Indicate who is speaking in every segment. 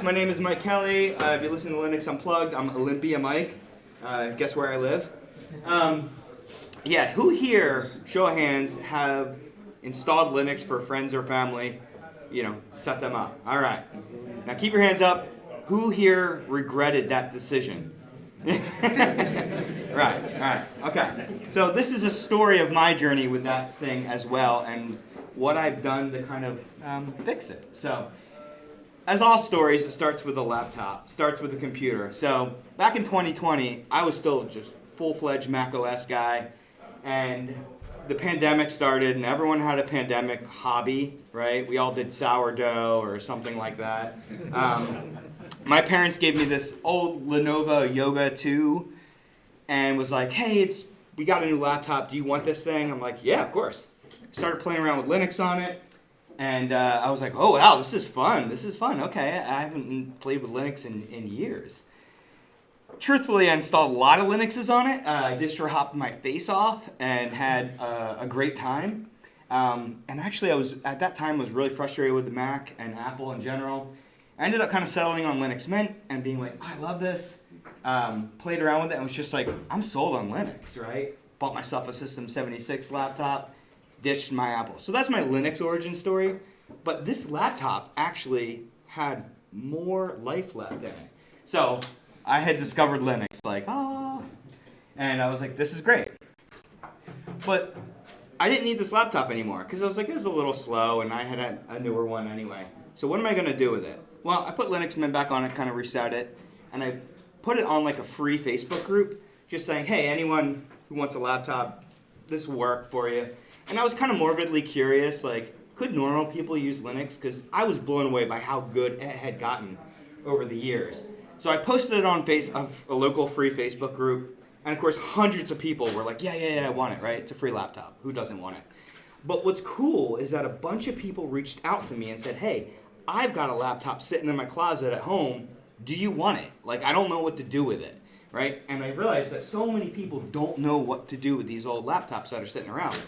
Speaker 1: My name is Mike Kelly. If you listen to Linux Unplugged, I'm Olympia Mike. Guess where I live? Who here, show of hands, have installed Linux for friends or family? Set them up. All right. Now keep your hands up. Who here regretted that decision? Right. Okay. So this is a story of my journey with that thing as well, and what I've done to kind of fix it. So, as all stories, it starts with a laptop, starts with a computer. So back in 2020, I was still just full-fledged macOS guy, and the pandemic started, and everyone had a pandemic hobby, right? We all did sourdough or something like that. My parents gave me this old Lenovo Yoga 2 and was like, hey, we got a new laptop. Do you want this thing? I'm like, yeah, of course. Started playing around with Linux on it. And I was like, oh, wow, this is fun. Okay, I haven't played with Linux in years. Truthfully, I installed a lot of Linuxes on it. I distro hopped my face off and had a great time. And actually, at that time, was really frustrated with the Mac and Apple in general. I ended up kind of settling on Linux Mint and being like, I love this. Played around with it and was just like, I'm sold on Linux, right? Bought myself a System 76 laptop. Ditched my Apple. So that's my Linux origin story. But this laptop actually had more life left in it. So I had discovered Linux, and I was like, this is great. But I didn't need this laptop anymore because I was like, this is a little slow, and I had a newer one anyway. So what am I going to do with it? Well, I put Linux Mint back on it, kind of reset it, and I put it on like a free Facebook group, just saying, hey, anyone who wants a laptop, this will work for you. And I was kind of morbidly curious, could normal people use Linux? Because I was blown away by how good it had gotten over the years. So I posted it on a local free Facebook group. And of course, hundreds of people were like, yeah, I want it, right? It's a free laptop. Who doesn't want it? But what's cool is that a bunch of people reached out to me and said, hey, I've got a laptop sitting in my closet at home. Do you want it? I don't know what to do with it, right? And I realized that so many people don't know what to do with these old laptops that are sitting around.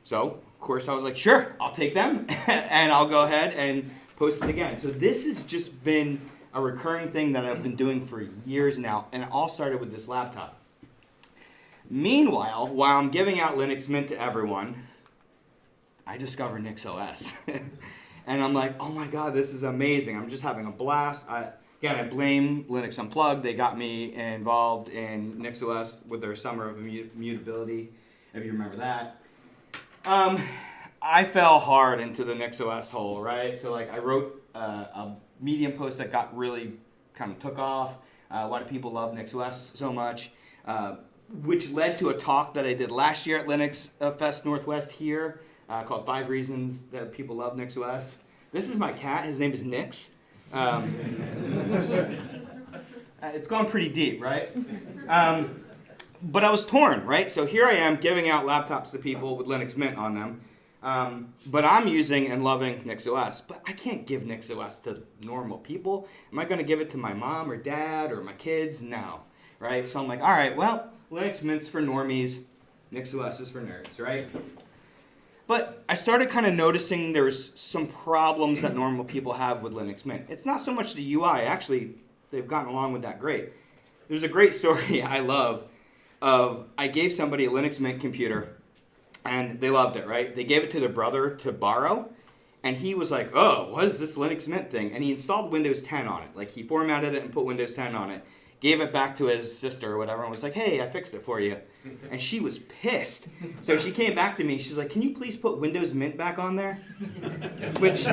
Speaker 1: So, of course, I was like, sure, I'll take them, and I'll go ahead and post it again. So this has just been a recurring thing that I've been doing for years now, and it all started with this laptop. Meanwhile, while I'm giving out Linux Mint to everyone, I discovered NixOS. And I'm like, oh my God, this is amazing. I'm just having a blast. I blame Linux Unplugged. They got me involved in NixOS with their Summer of Immutability, if you remember that. I fell hard into the NixOS hole, right? So I wrote a Medium post that got really kind of took off. Why do people love NixOS so much? Which led to a talk that I did last year at Linux Fest Northwest here called 5 Reasons That People Love NixOS. This is my cat. His name is Nix. It's gone pretty deep, right? But I was torn, right? So here I am giving out laptops to people with Linux Mint on them. But I'm using and loving NixOS. But I can't give NixOS to normal people. Am I going to give it to my mom or dad or my kids? No, right? So I'm like, all right, well, Linux Mint's for normies. NixOS is for nerds, right? But I started kind of noticing there's some problems that normal people have with Linux Mint. It's not so much the UI. Actually, they've gotten along with that great. There's a great story I love of I gave somebody a Linux Mint computer, and they loved it, right? They gave it to their brother to borrow, and he was like, oh, what is this Linux Mint thing? And he installed Windows 10 on it. He formatted it and put Windows 10 on it, gave it back to his sister or whatever, and was like, hey, I fixed it for you. And she was pissed. So she came back to me, she's like, can you please put Windows Mint back on there? Which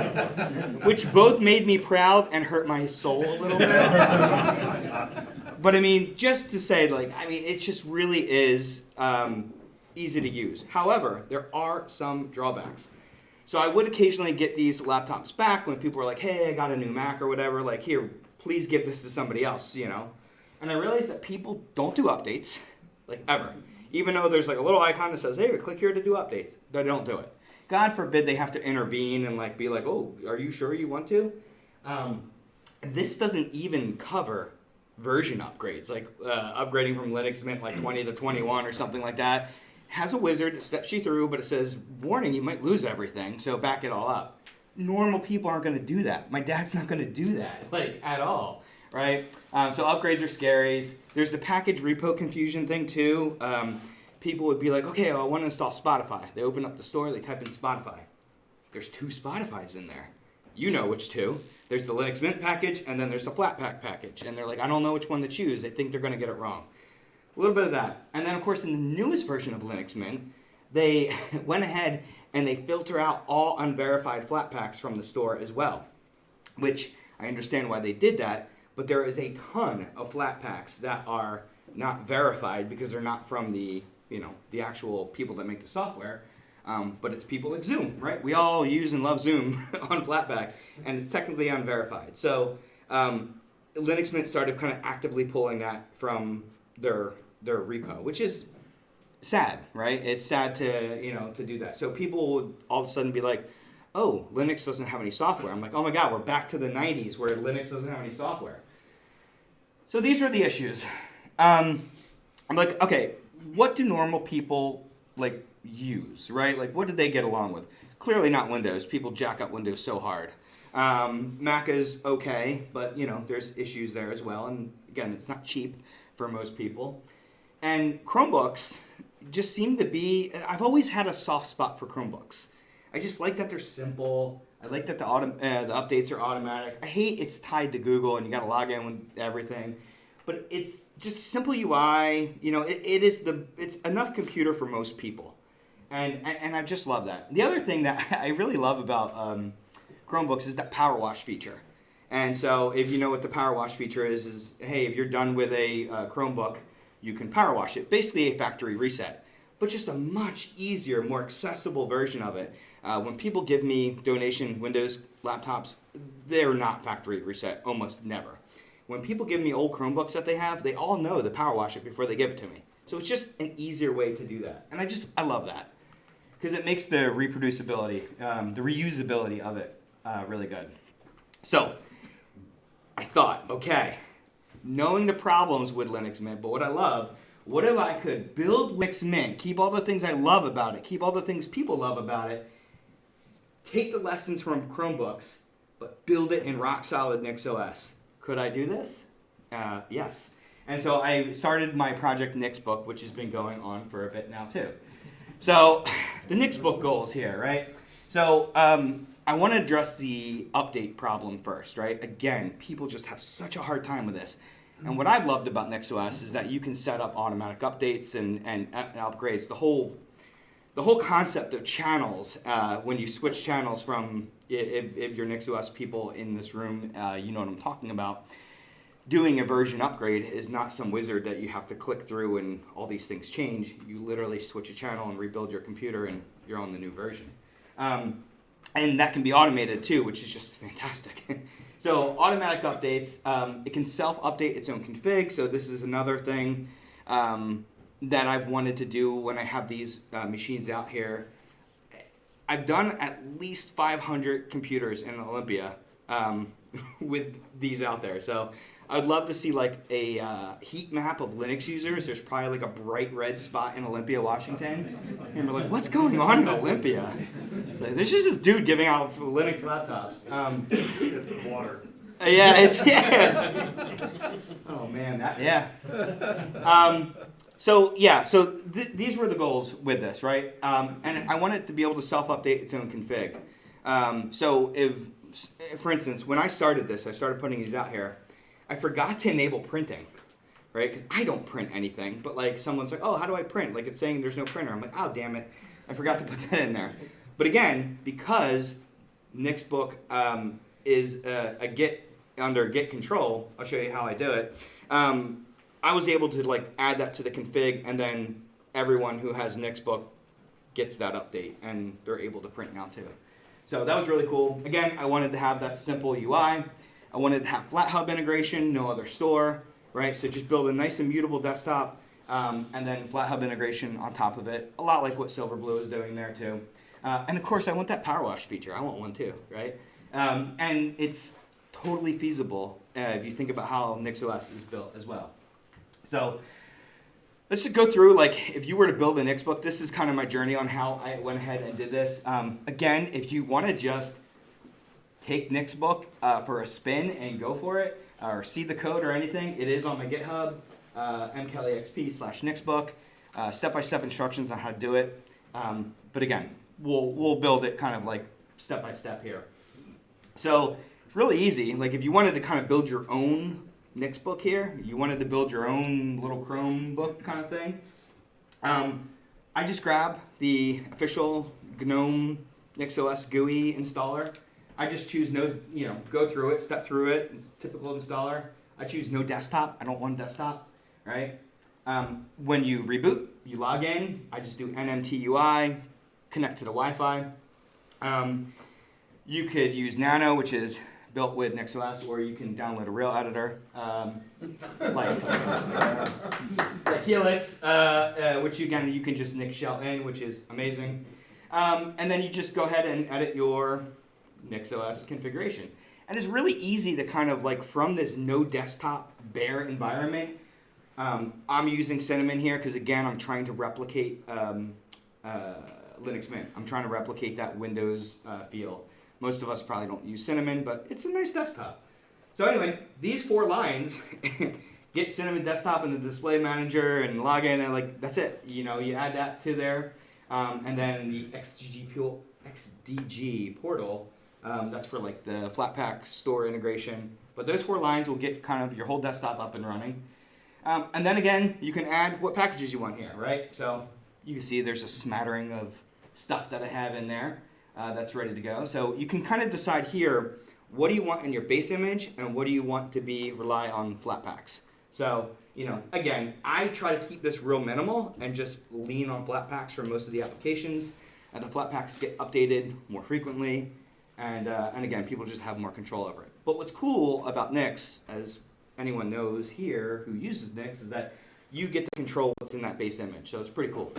Speaker 1: both made me proud and hurt my soul a little bit. But just to say, it just really is easy to use. However, there are some drawbacks. So I would occasionally get these laptops back when people were like, hey, I got a new Mac or whatever. Here, please give this to somebody else, And I realized that people don't do updates, ever. Even though there's a little icon that says, hey, click here to do updates. They don't do it. God forbid they have to intervene and be like, oh, are you sure you want to? This doesn't even cover version upgrades, upgrading from Linux Mint 20 to 21 or something like that. Has a wizard that steps you through, but it says, warning, you might lose everything, so back it all up. normal people aren't going to do that. My dad's not going to do that, like, at all, right? So upgrades are scary. There's the package repo confusion thing, too. People would be like, okay, I want to install Spotify. They open up the store, they type in Spotify. There's 2 Spotifys in there. You know which 2. There's the Linux Mint package, and then there's the Flatpak package. And they're like, I don't know which one to choose. They think they're going to get it wrong. A little bit of that. And then, of course, in the newest version of Linux Mint, they went ahead and they filter out all unverified Flatpaks from the store as well, which I understand why they did that, but there is a ton of Flatpaks that are not verified because they're not from the actual people that make the software, but it's people like Zoom, right? We all use and love Zoom on Flatpak, and it's technically unverified. So Linux Mint started kind of actively pulling that from their repo, which is sad, right? It's sad to do that. So people would all of a sudden be like, oh, Linux doesn't have any software. I'm like, oh my God, we're back to the 90s where Linux doesn't have any software. So these were the issues. I'm like, okay, what do normal people like use, right? Like, what did they get along with? Clearly not Windows. People jack up Windows so hard. Mac is okay, but there's issues there as well. And again, it's not cheap for most people. And Chromebooks just seem to be, I've always had a soft spot for Chromebooks. I just like that they're simple. I like that the updates are automatic. I hate it's tied to Google and you got to log in with everything. But it's just simple UI. It's enough computer for most people. And I just love that. The other thing that I really love about Chromebooks is that power wash feature. And so if you know what the power wash feature is hey, if you're done with a Chromebook, you can power wash it. Basically a factory reset, but just a much easier, more accessible version of it. When people give me donation Windows laptops, they're not factory reset, almost never. When people give me old Chromebooks that they have, they all know to power wash it before they give it to me. So it's just an easier way to do that. And I love that because it makes the reproducibility, the reusability of it really good. So I thought, okay, knowing the problems with Linux Mint, but what if I could build Linux Mint, keep all the things I love about it, keep all the things people love about it, take the lessons from Chromebooks, but build it in rock-solid NixOS. Could I do this? Yes. And so I started my project Nixbook, which has been going on for a bit now too. So the Nixbook goals here, right? So I want to address the update problem first, right? Again, people just have such a hard time with this. And what I've loved about NixOS is that you can set up automatic updates and upgrades. The whole concept of channels, when you switch channels from, if you're NixOS people in this room, you know what I'm talking about, doing a version upgrade is not some wizard that you have to click through and all these things change. You literally switch a channel and rebuild your computer and you're on the new version. And that can be automated too, which is just fantastic. So automatic updates, it can self-update its own config. So this is another thing that I've wanted to do when I have these machines out here. I've done at least 500 computers in Olympia with these out there. So I'd love to see like a heat map of Linux users. There's probably like a bright red spot in Olympia, Washington. And we're like, what's going on in Olympia? So there's just this dude giving out Linux laptops.
Speaker 2: It's water.
Speaker 1: Yeah. Oh man, So these were the goals with this, right? And I want it to be able to self-update its own config. So if, for instance, when I started this, I started putting these out here, I forgot to enable printing, right? Because I don't print anything, but like someone's like, oh, how do I print? Like it's saying there's no printer. I'm like, oh, damn it. I forgot to put that in there. But again, because Nixbook is a Git under Git control, I'll show you how I do it. I was able to like add that to the config, and then everyone who has Nixbook gets that update, and they're able to print now too. So that was really cool. Again, I wanted to have that simple UI. I wanted to have FlatHub integration, no other store, right? So just build a nice immutable desktop, and then FlatHub integration on top of it. A lot like what Silverblue is doing there too. And of course, I want that power wash feature. I want one too, right? And it's totally feasible if you think about how NixOS is built as well. So let's just go through, like, if you were to build a Nixbook, this is kind of my journey on how I went ahead and did this. Again, if you want to just take Nixbook for a spin and go for it, or see the code or anything, it is on my GitHub, mkellyxp/Nixbook, step-by-step instructions on how to do it. But again, we'll build it kind of like step-by-step here. So it's really easy. Like if you wanted to kind of build your own Nixbook here, you wanted to build your own little Chromebook kind of thing, I just grab the official GNOME NixOS GUI installer. I just choose no, go through it, step through it, typical installer. I choose no desktop. I don't want desktop, right? When you reboot, you log in. I just do nmtui, connect to the Wi-Fi. You could use Nano, which is built with NixOS, or you can download a real editor, like Helix, which again, you can just Nix shell in, which is amazing. And then you just go ahead and edit your NixOS configuration. And it's really easy to kind of like from this no desktop bare environment. I'm using Cinnamon here because again, I'm trying to replicate Linux Mint. I'm trying to replicate that Windows feel. Most of us probably don't use Cinnamon, but it's a nice desktop. So anyway, these 4 lines, get Cinnamon desktop in the display manager and log in, and like that's it. You add that to there, and then the XDG portal. That's for like the Flatpak store integration. But those 4 lines will get kind of your whole desktop up and running. And then again, you can add what packages you want here, right? So you can see there's a smattering of stuff that I have in there that's ready to go. So you can kind of decide here, what do you want in your base image and what do you want to rely on Flatpaks? So, again, I try to keep this real minimal and just lean on Flatpaks for most of the applications. And the Flatpaks get updated more frequently. And again, people just have more control over it. But what's cool about Nix, as anyone knows here who uses Nix, is that you get to control what's in that base image. So it's pretty cool.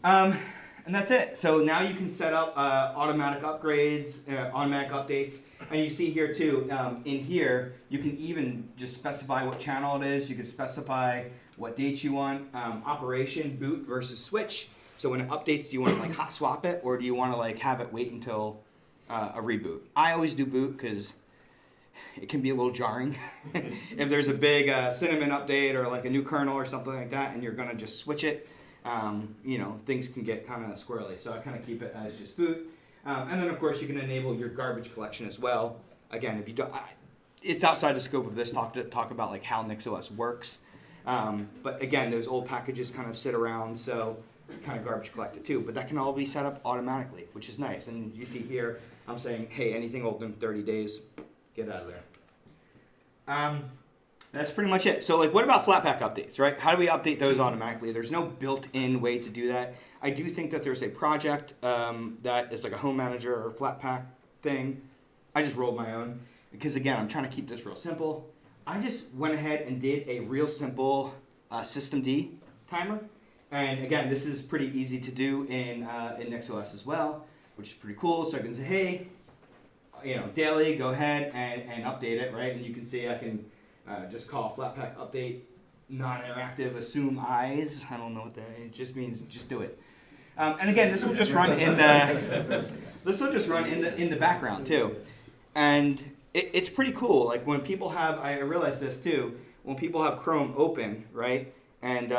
Speaker 1: And that's it. So now you can set up automatic upgrades, automatic updates. And you see here too, in here, you can even just specify what channel it is. You can specify what dates you want, operation, boot versus switch. So when it updates, do you want to like hot swap it, or do you want to like have it wait until a reboot? I always do boot because it can be a little jarring. If there's a big Cinnamon update or like a new kernel or something like that, and you're going to just switch it, things can get kind of squirrely. So I kind of keep it as just boot. And then of course you can enable your garbage collection as well. Again, if you don't, it's outside the scope of this talk to talk about like how NixOS works. But again, those old packages kind of sit around, so kind of garbage collected too. But that can all be set up automatically, which is nice. And you see here, I'm saying, hey, anything older than 30 days, get out of there. That's pretty much it. So like, what about Flatpak updates, right? How do we update those automatically? There's no built-in way to do that. I do think that there's a project that is like a home manager or Flatpak thing. I just rolled my own because again, I'm trying to keep this real simple. I just went ahead and did a real simple systemd timer. And again, this is pretty easy to do in NixOS as well, which is pretty cool. So I can say, hey, daily, go ahead and update it, right? And you can see I can just call Flatpak update non-interactive assume eyes. I don't know what that is. It just means just do it. And again, this will just run in the background too. And it's pretty cool. Like when people have, I realize this too, when people have Chrome open, right? And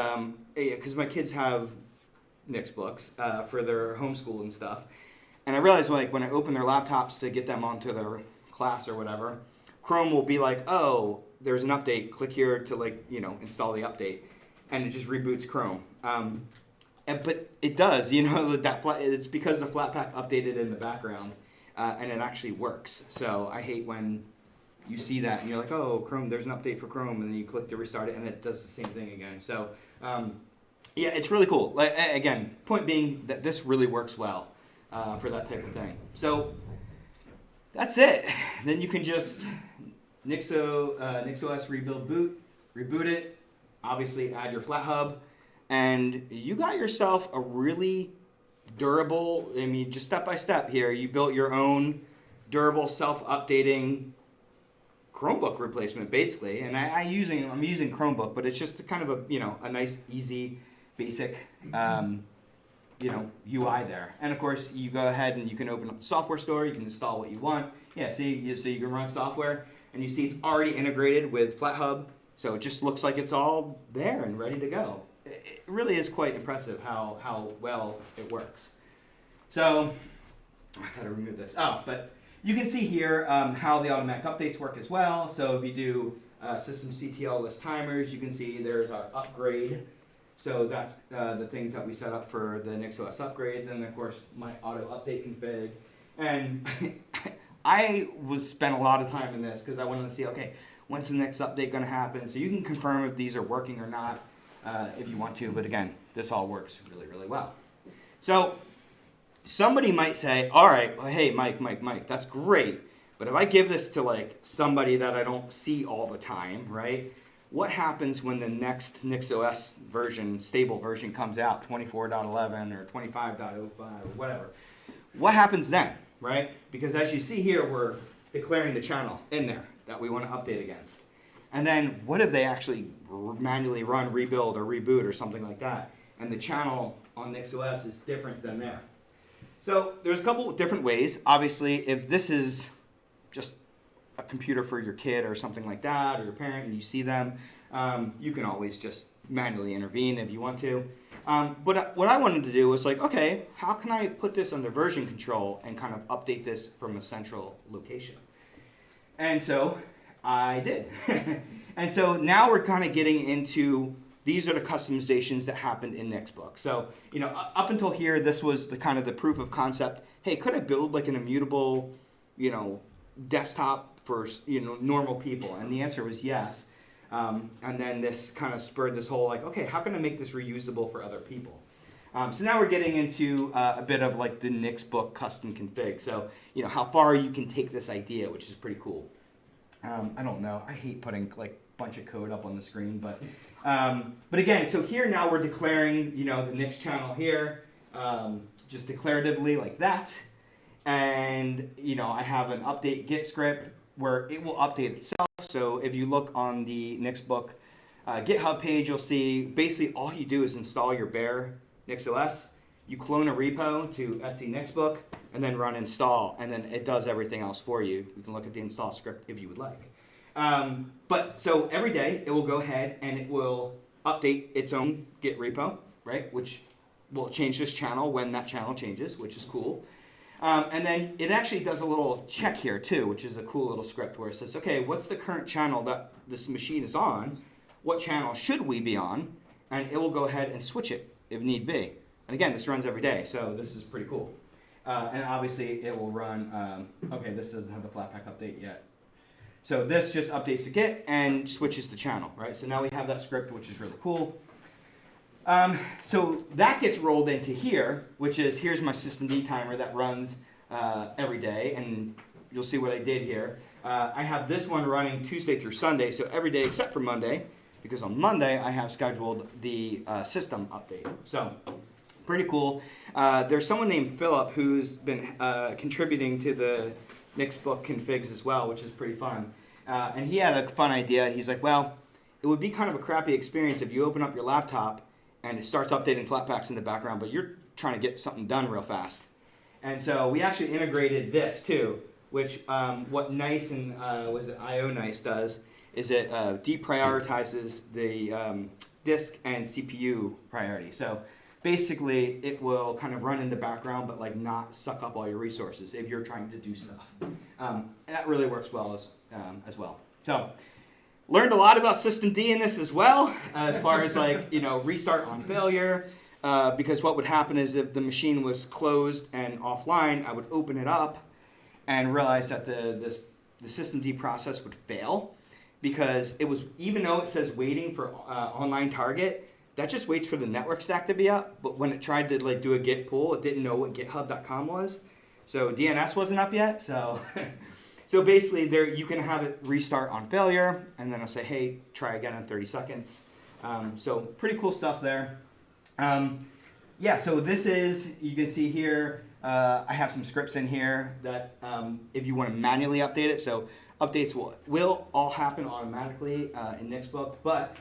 Speaker 1: because my kids have Nixbooks for their homeschool and stuff. And I realize like when I open their laptops to get them onto their class or whatever, Chrome will be like, oh, there's an update. Click here to install the update, and it just reboots Chrome. But it does, it's because the Flatpak updated in the background, and it actually works. So I hate when you see that and you're like, oh, Chrome, there's an update for Chrome, and then you click to restart it, and it does the same thing again. So yeah, it's really cool. Like, again, point being that this really works well for that type of thing. So that's it. Then you can just NixOS rebuild boot, reboot it, obviously add your FlatHub, and you got yourself a really durable, just step by step here, you built your own durable, self-updating Chromebook replacement, basically. And I'm using Chromebook, but it's just kind of a nice, easy, basic UI there. And of course, you go ahead and you can open up the software store. You can install what you want. Yeah, see, so you can run software, and you see it's already integrated with FlatHub, so it just looks like it's all there and ready to go. It really is quite impressive how well it works. So, I thought I removed this. Oh, but you can see here how the automatic updates work as well. So if you do system CTL list timers, you can see there's our upgrade. So that's the things that we set up for the NixOS upgrades, and of course my auto update config. And I spent a lot of time in this because I wanted to see, okay, when's the next update going to happen? So you can confirm if these are working or not if you want to. But again, this all works really, really well. So somebody might say, all right, well, hey, Mike, that's great. But if I give this to like somebody that I don't see all the time, right? What happens when the next NixOS version, stable version comes out, 24.11 or 25.05 or whatever? What happens then, right? Because as you see here, we're declaring the channel in there that we want to update against. And then what if they actually manually run rebuild or reboot or something like that? And the channel on NixOS is different than there. So there's a couple of different ways. Obviously, if this is just a computer for your kid or something like that, or your parent, and you see them, you can always just manually intervene if you want to. But what I wanted to do was like, okay, how can I put this under version control and kind of update this from a central location? And so I did. And so now we're kind of getting into, these are the customizations that happened in Nixbook. So, up until here, this was the kind of the proof of concept. Hey, could I build like an immutable, desktop for normal people? And the answer was yes. And then this kind of spurred this whole like, okay, how can I make this reusable for other people? So now we're getting into a bit of like the Nixbook custom config. So how far you can take this idea, which is pretty cool. I don't know. I hate putting like a bunch of code up on the screen, but again, so here now we're declaring the Nix channel here, just declaratively like that. And I have an update git script where it will update itself. So if you look on the Nixbook GitHub page, you'll see basically all you do is install your bare NixOS. You clone a repo to etc Nixbook and then run install, and then it does everything else for you. You can look at the install script if you would like. But so every day it will go ahead and it will update its own Git repo, right? Which will change this channel when that channel changes, which is cool. And then it actually does a little check here too, which is a cool little script where it says, okay, what's the current channel that this machine is on? What channel should we be on? And it will go ahead and switch it if need be. And again, this runs every day, so this is pretty cool. And obviously it will run, okay, this doesn't have the Flatpak update yet. So this just updates the Git and switches the channel, right? So now we have that script, which is really cool. So that gets rolled into here, which is, here's my systemd timer that runs every day, and you'll see what I did here. I have this one running Tuesday through Sunday, so every day except for Monday, because on Monday I have scheduled the system update. So pretty cool. There's someone named Philip who's been contributing to the Nixbook configs as well, which is pretty fun. And he had a fun idea. He's like, well, it would be kind of a crappy experience if you open up your laptop and it starts updating Flatpaks in the background, but you're trying to get something done real fast. And so we actually integrated this too, which what Nice and was it IO Nice does is it deprioritizes the disk and CPU priority. So basically, it will kind of run in the background, but like not suck up all your resources if you're trying to do stuff. That really works well as well. So learned a lot about systemd in this as well, as far as like restart on failure. Because what would happen is if the machine was closed and offline, I would open it up and realize that the systemd process would fail, because it was, even though it says waiting for online target, that just waits for the network stack to be up. But when it tried to like do a git pull, it didn't know what github.com was. So DNS wasn't up yet. So so basically there you can have it restart on failure, and then I'll say, hey, try again in 30 seconds. So pretty cool stuff there. Yeah, so this is, you can see here, I have some scripts in here that if you want to manually update it, so updates will all happen automatically in Nixbook, but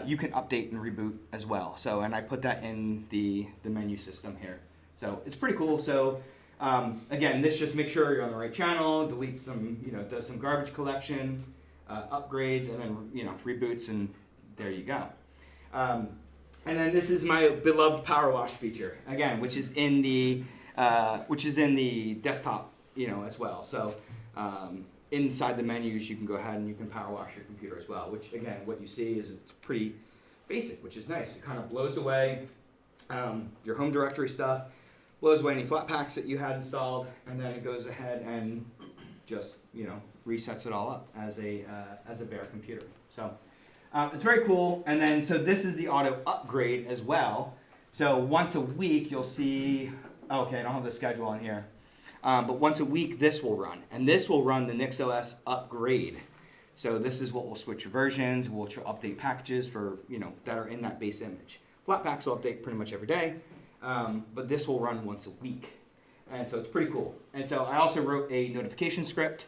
Speaker 1: you can update and reboot as well. So, and I put that in the menu system here. So it's pretty cool. So again, this just makes sure you're on the right channel, deletes some, does some garbage collection, upgrades, and then, reboots, and there you go. And then this is my beloved power wash feature, again, which is in the desktop, as well. So inside the menus, you can go ahead and you can power wash your computer as well, which again, what you see is it's pretty basic, which is nice. It kind of blows away your home directory stuff, blows away any Flatpaks that you had installed, and then it goes ahead and just, resets it all up as a bare computer. So it's very cool. And then, so this is the auto upgrade as well. So once a week, you'll see, okay, I don't have the schedule on here. But once a week, this will run. And this will run the NixOS upgrade. So this is what will switch your versions. We'll update packages for, that are in that base image. Flatpaks will update pretty much every day. But this will run once a week. And so it's pretty cool. And so I also wrote a notification script,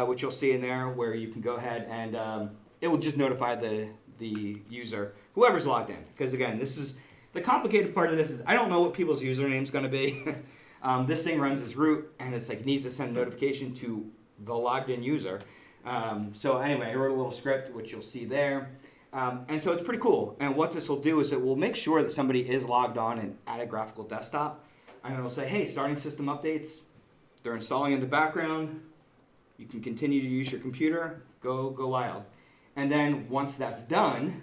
Speaker 1: which you'll see in there, where you can go ahead and it will just notify the user, whoever's logged in. Because again, this is the complicated part of this is I don't know what people's username is going to be. This thing runs as root, and it's like needs to send a notification to the logged in user. So anyway, I wrote a little script, which you'll see there. And so it's pretty cool. And what this will do is it will make sure that somebody is logged on and at a graphical desktop. And it'll say, hey, starting system updates, they're installing in the background. You can continue to use your computer, go wild. And then once that's done,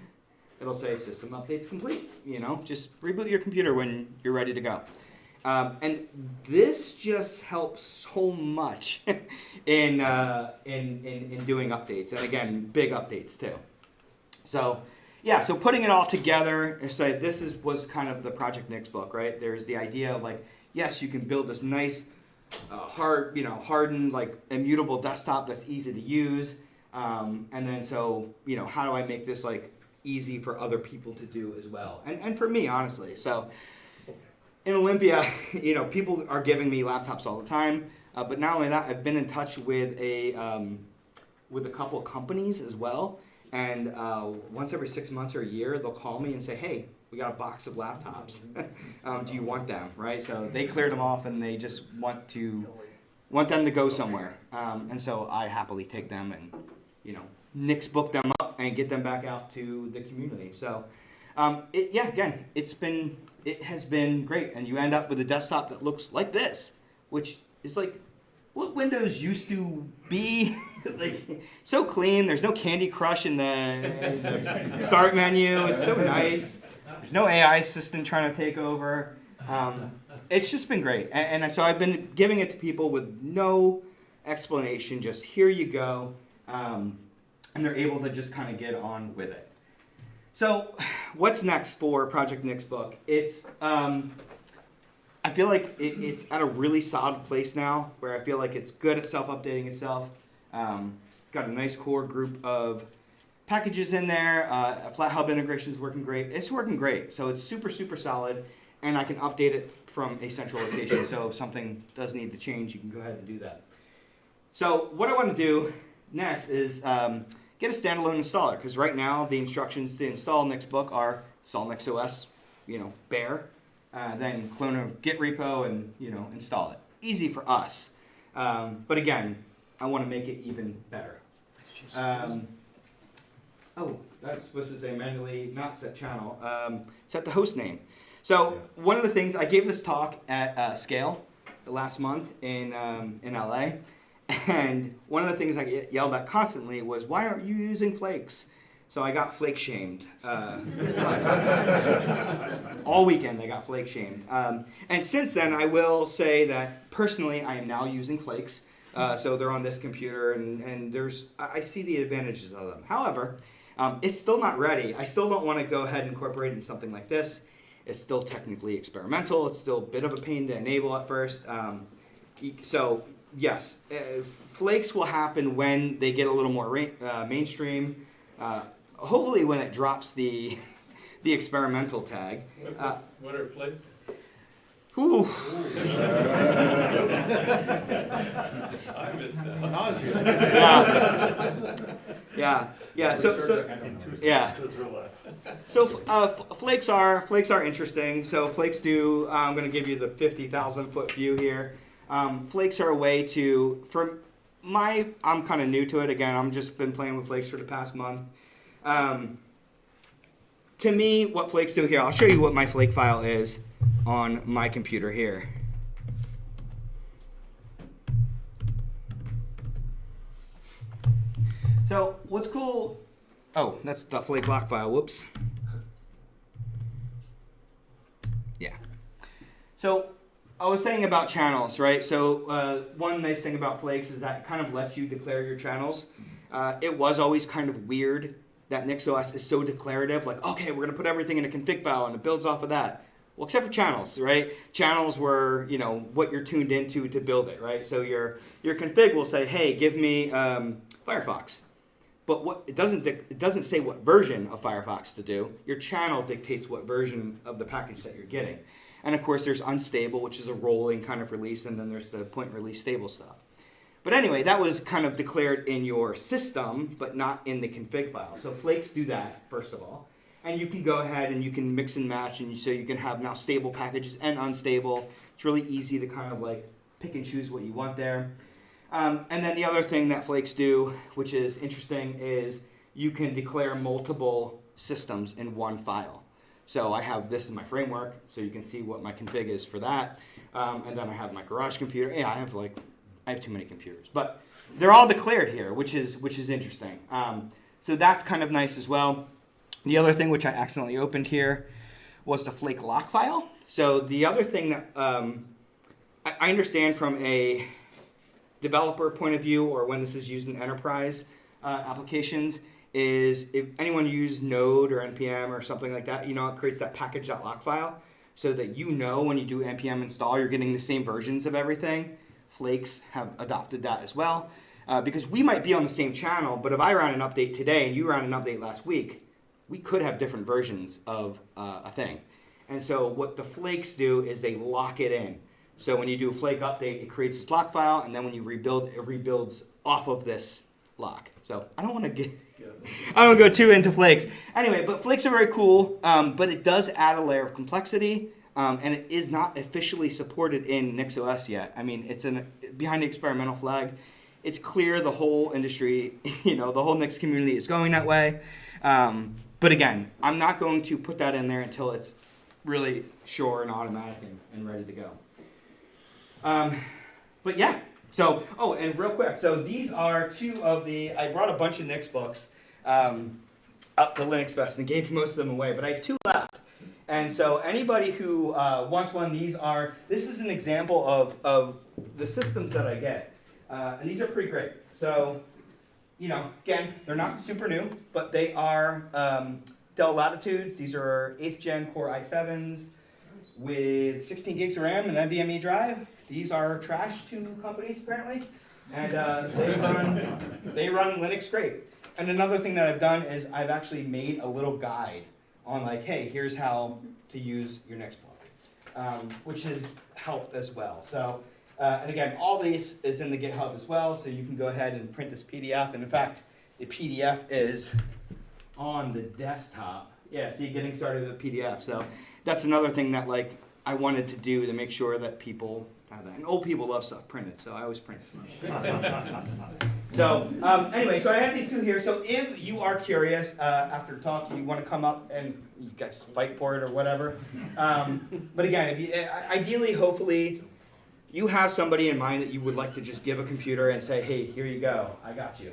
Speaker 1: it'll say system updates complete. Just reboot your computer when you're ready to go. And this just helps so much in doing updates, and again, big updates too. So yeah, so putting it all together, so this was kind of the Project Nixbook, right? There's the idea of like, yes, you can build this nice, hardened, like immutable desktop that's easy to use, and then so how do I make this like easy for other people to do as well, and for me honestly, so. In Olympia, people are giving me laptops all the time, but not only that, I've been in touch with a couple companies as well, and once every 6 months or a year, they'll call me and say, hey, we got a box of laptops. Do you want them, right? So they cleared them off, and they just want them to go somewhere, and so I happily take them and, Nixbook them up and get them back out to the community. So, it has been great, and you end up with a desktop that looks like this, which is like what Windows used to be, like so clean. There's no Candy Crush in the start menu. It's so nice. There's no AI assistant trying to take over. It's just been great, and so I've been giving it to people with no explanation. Just here you go, and they're able to just kind of get on with it. So, what's next for Project Nixbook? It's, I feel like it's at a really solid place now, where I feel like it's good at self-updating itself. It's got a nice core group of packages in there. FlatHub integration is working great. It's working great, so it's super, super solid, and I can update it from a central location. So if something does need to change, you can go ahead and do that. So what I want to do next is get a standalone installer, because right now the instructions to install Nixbook are install NixOS, bare, then clone a Git repo and install it. Easy for us, but again, I want to make it even better. That's supposed to say manually not set channel. Set the host name. So one of the things I gave this talk at Scale last month in LA. And one of the things I get yelled at constantly was, why aren't you using flakes? So I got flake shamed. All weekend I got flake shamed. And since then, I will say that personally, I am now using flakes. So they're on this computer, and I see the advantages of them. However, it's still not ready. I still don't want to go ahead and incorporate it in something like this. It's still technically experimental. It's still a bit of a pain to enable at first. So yes, flakes will happen when they get a little more mainstream. Hopefully when it drops the experimental tag.
Speaker 2: What are flakes?
Speaker 1: Ooh.
Speaker 2: I missed that.
Speaker 1: Yeah. So yeah.
Speaker 2: So it's real less.
Speaker 1: So flakes are interesting. So flakes do. I'm going to give you the 50,000 foot view here. Flakes are a way to. I'm kind of new to it. Again, I'm just been playing with flakes for the past month. To me, what flakes do here, I'll show you what my flake file is on my computer here. So what's cool, oh, that's the flake lock file, whoops. Yeah. So I was saying about channels, right? So one nice thing about flakes is that it kind of lets you declare your channels. It was always kind of weird that NixOS is so declarative, like, okay, we're gonna put everything in a config file and it builds off of that. Well, except for channels, right? Channels were, what you're tuned into to build it, right? So your config will say, hey, give me Firefox. But it doesn't say what version of Firefox to do. Your channel dictates what version of the package that you're getting. And of course, there's unstable, which is a rolling kind of release, and then there's the point release stable stuff. But anyway, that was kind of declared in your system, but not in the config file. So flakes do that, first of all. And you can go ahead and you can mix and match, and so you can have now stable packages and unstable. It's really easy to kind of like pick and choose what you want there. And then the other thing that flakes do, which is interesting, is you can declare multiple systems in one file. So I have this in my framework, so you can see what my config is for that. And then I have my garage computer. Yeah, I have too many computers, but they're all declared here, which is interesting. So that's kind of nice as well. The other thing which I accidentally opened here was the flake lock file. So the other thing that I understand from a developer point of view, or when this is used in enterprise applications, is if anyone used Node or NPM or something like that, it creates that package.lock file so that when you do NPM install, you're getting the same versions of everything. Flakes have adopted that as well. Because we might be on the same channel, but if I ran an update today and you ran an update last week, we could have different versions of a thing. And so what the flakes do is they lock it in. So when you do a flake update, it creates this lock file, and then when you rebuild, it rebuilds off of this lock. So I don't want to go too into flakes. Anyway, but flakes are very cool, but it does add a layer of complexity, and it is not officially supported in NixOS yet. I mean, it's behind the experimental flag. It's clear the whole industry, the whole Nix community is going that way. But again, I'm not going to put that in there until it's really sure and automatic and ready to go. But yeah, so, and real quick, so these are two of I brought a bunch of Nixbooks up to Linux Fest and gave most of them away, but I have two left. And so anybody who wants one, this is an example of the systems that I get. And these are pretty great. So, again, they're not super new, but they are Dell Latitudes. These are 8th gen Core i7s with 16 gigs of RAM and NVMe drive. These are trash to companies, apparently. And they run Linux great. And another thing that I've done is I've actually made a little guide on hey, here's how to use your Nixbook, which has helped as well. So, and again, all this is in the GitHub as well, so you can go ahead and print this PDF. And in fact, the PDF is on the desktop. Yeah, see, getting started with the PDF. So that's another thing that I wanted to do to make sure that people have that. And old people love stuff printed, so I always print it. So anyway, so I have these two here. So if you are curious after the talk, you want to come up and you guys fight for it or whatever. But again, ideally, hopefully, you have somebody in mind that you would like to just give a computer and say, hey, here you go, I got you.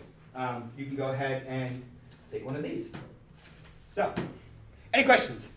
Speaker 1: You can go ahead and take one of these. So, any questions?